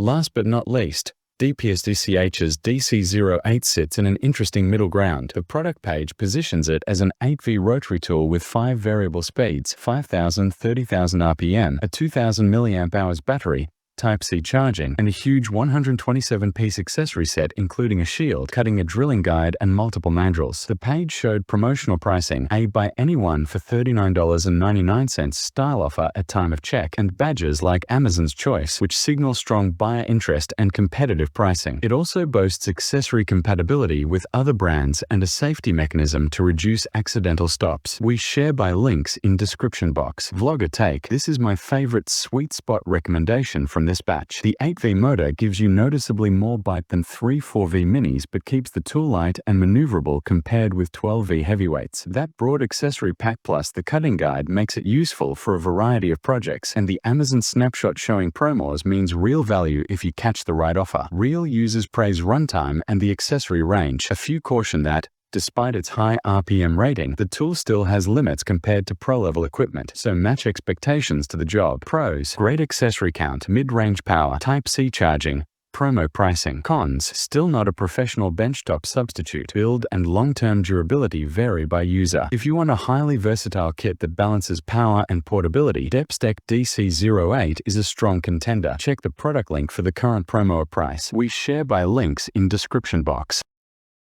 Last but not least, DEPSTECH's DC08 sits in an interesting middle ground. The product page positions it as an 8V rotary tool with 5 variable speeds, 5,000, 30,000 RPM, a 2,000 mAh battery, Type-C charging, and a huge 127-piece accessory set including a shield, cutting-edge drilling guide, and multiple mandrels. The page showed promotional pricing, a buy anyone for $39.99 style offer at time of check, and badges like Amazon's Choice, which signal strong buyer interest and competitive pricing. It also boasts accessory compatibility with other brands and a safety mechanism to reduce accidental stops. We share by links in description box. Vlogger take. This is my favorite sweet spot recommendation from this batch. The 8V motor gives you noticeably more bite than 3 4V minis but keeps the tool light and maneuverable compared with 12V heavyweights. That broad accessory pack plus the cutting guide makes it useful for a variety of projects, and the Amazon snapshot showing promos means real value if you catch the right offer. Real users praise runtime and the accessory range. A few caution that, despite its high RPM rating, the tool still has limits compared to pro-level equipment, so match expectations to the job. Pros: great accessory count, mid-range power, Type-C charging, promo pricing. Cons: still not a professional benchtop substitute. Build and long-term durability vary by user. If you want a highly versatile kit that balances power and portability, DEPSTECH DC08 is a strong contender. Check the product link for the current promo price. We share by links in description box.